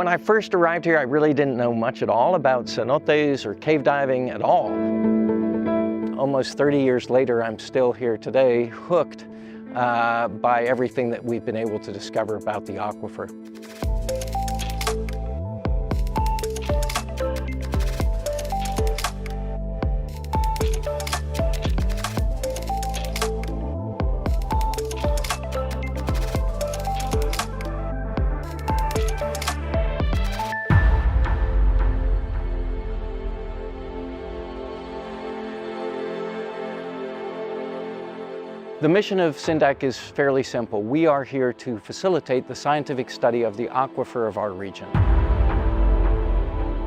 When I first arrived here, I really didn't know much at all about cenotes or cave diving at all. Almost 30 years later, I'm still here today, hooked by everything that we've been able to discover about the aquifer. The mission of CINDAQ is fairly simple. We are here to facilitate the scientific study of the aquifer of our region.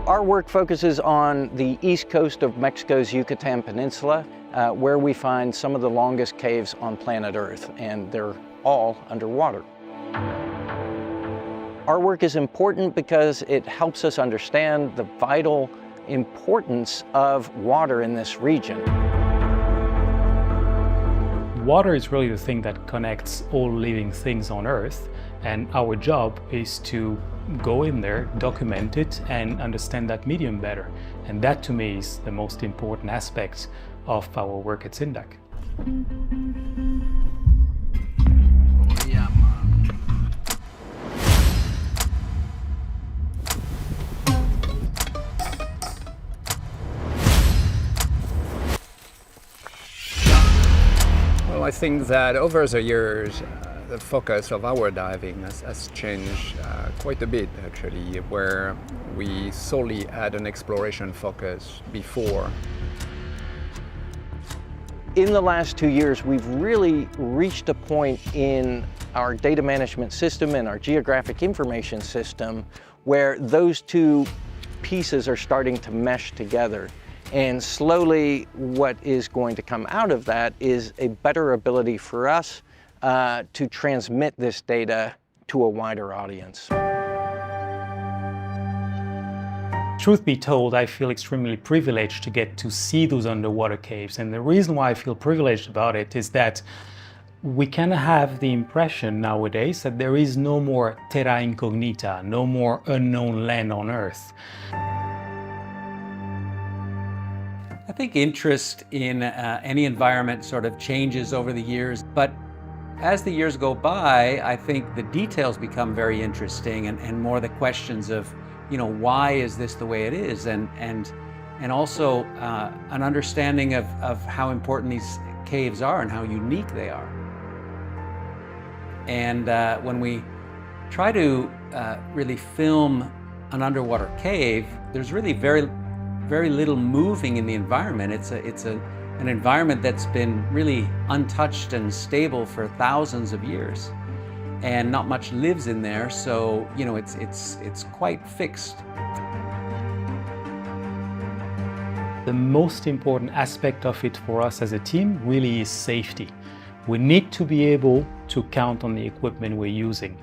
Our work focuses on the east coast of Mexico's Yucatan Peninsula, where we find some of the longest caves on planet Earth, and they're all underwater. Our work is important because it helps us understand the vital importance of water in this region. Water is really the thing that connects all living things on Earth, and our job is to go in there, document it, and understand that medium better. And that, to me, is the most important aspect of our work at CINDAQ. I think that over the years, the focus of our diving has changed quite a bit, actually, where we solely had an exploration focus before. In the last 2 years, we've really reached a point in our data management system and our geographic information system where those two pieces are starting to mesh together. And slowly, what is going to come out of that is a better ability for us to transmit this data to a wider audience. Truth be told, I feel extremely privileged to get to see those underwater caves. And the reason why I feel privileged about it is that we can have the impression nowadays that there is no more terra incognita, no more unknown land on Earth. I think interest in any environment sort of changes over the years, but as the years go by, I think the details become very interesting and more the questions of, you know, why is this the way it is? And also an understanding of how important these caves are and how unique they are. And when we try to really film an underwater cave, there's really very little moving in the environment. It's an environment that's been really untouched and stable for thousands of years, and not much lives in there. So you know, it's quite fixed. The most important aspect of it for us as a team really is safety. We need to be able to count on the equipment we're using.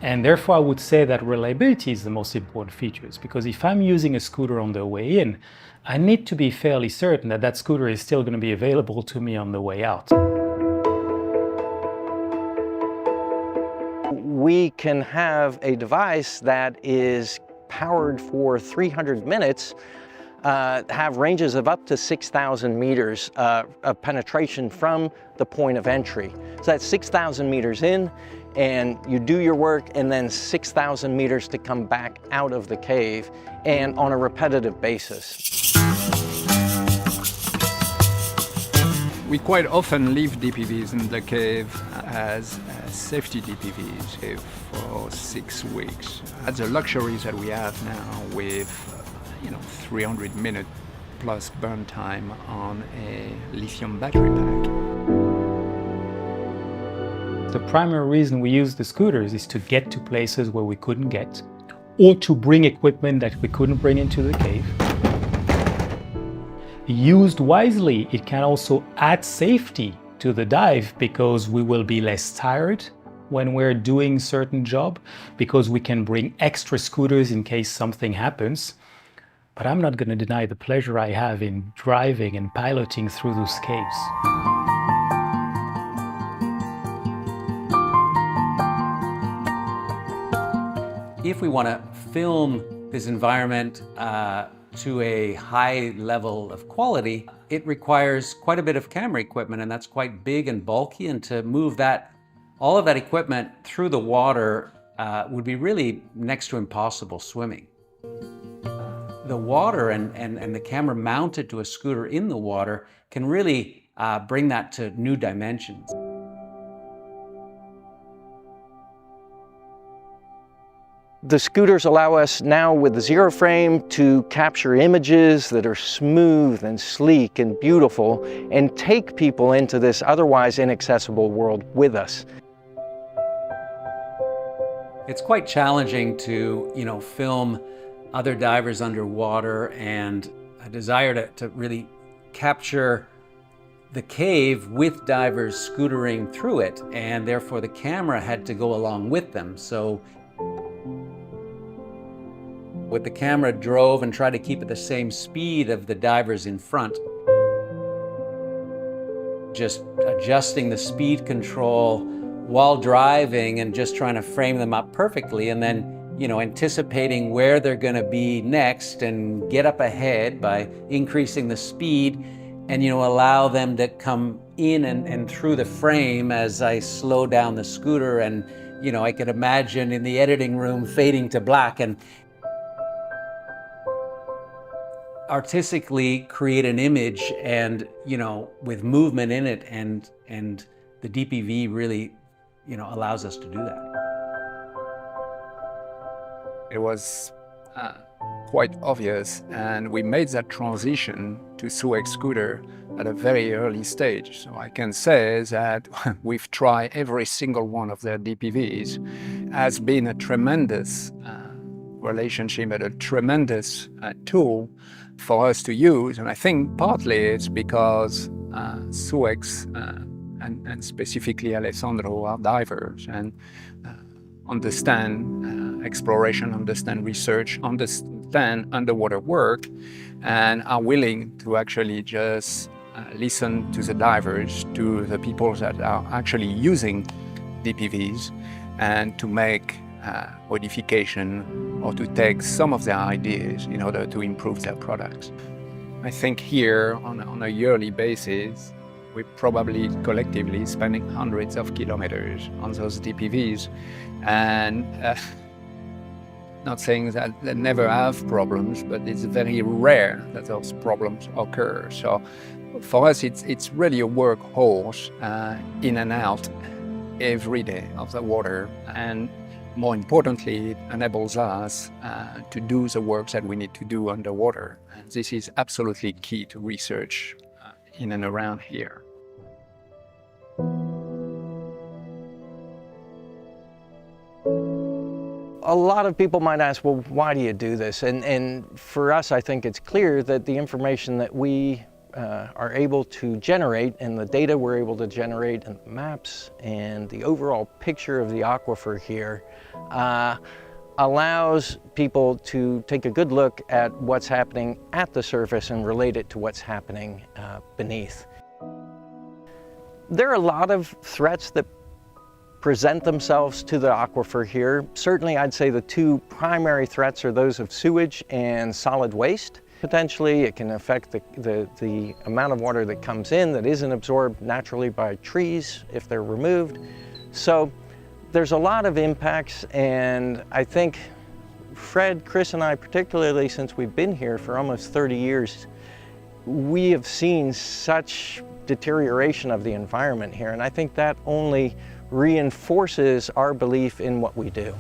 And therefore, I would say that reliability is the most important features, because if I'm using a scooter on the way in, I need to be fairly certain that that scooter is still going to be available to me on the way out. We can have a device that is powered for 300 minutes, have ranges of up to 6,000 meters of penetration from the point of entry. So that's 6,000 meters in, and you do your work, and then 6,000 meters to come back out of the cave, and on a repetitive basis. We quite often leave DPVs in the cave as safety DPVs for 6 weeks. That's the luxuries that we have now with 300-minute plus burn time on a lithium battery pack. The primary reason we use the scooters is to get to places where we couldn't get, or to bring equipment that we couldn't bring into the cave. Used wisely, it can also add safety to the dive, because we will be less tired when we're doing certain job, because we can bring extra scooters in case something happens. But I'm not going to deny the pleasure I have in driving and piloting through those caves. If we want to film this environment to a high level of quality, it requires quite a bit of camera equipment, and that's quite big and bulky, and to move all of that equipment through the water would be really next to impossible swimming. The water and the camera mounted to a scooter in the water can really bring that to new dimensions. The scooters allow us now with the zero frame to capture images that are smooth and sleek and beautiful and take people into this otherwise inaccessible world with us. It's quite challenging to, film other divers underwater, and a desire to really capture the cave with divers scootering through it, and therefore the camera had to go along with them. So with the camera drove and tried to keep at the same speed of the divers in front. Just adjusting the speed control while driving and just trying to frame them up perfectly, and then anticipating where they're going to be next and get up ahead by increasing the speed and allow them to come in and through the frame as I slow down the scooter, and I could imagine in the editing room fading to black and artistically create an image and with movement in it, and the DPV really allows us to do that. It was quite obvious, and we made that transition to SUEX scooter at a very early stage. So I can say that we've tried every single one of their DPVs. Has been a tremendous relationship and a tremendous tool for us to use, and I think partly it's because SUEX and specifically Alessandro are divers and understand exploration, understand research, understand underwater work, and are willing to actually just listen to the divers, to the people that are actually using DPVs, and to make modification or to take some of their ideas in order to improve their products. I think here on a yearly basis, we're probably collectively spending hundreds of kilometers on those DPVs, and not saying that they never have problems, but it's very rare that those problems occur. So for us, it's really a workhorse in and out every day of the water, and more importantly, it enables us to do the work that we need to do underwater. And this is absolutely key to research in and around here. A lot of people might ask, well, why do you do this? And for us, I think it's clear that the information that we are able to generate, and the data we're able to generate, and the maps, and the overall picture of the aquifer here allows people to take a good look at what's happening at the surface and relate it to what's happening beneath. There are a lot of threats that present themselves to the aquifer here. Certainly, I'd say the two primary threats are those of sewage and solid waste. Potentially, it can affect the amount of water that comes in that isn't absorbed naturally by trees if they're removed. So there's a lot of impacts, and I think Fred, Chris, and I, particularly since we've been here for almost 30 years, we have seen such deterioration of the environment here, and I think that only reinforces our belief in what we do.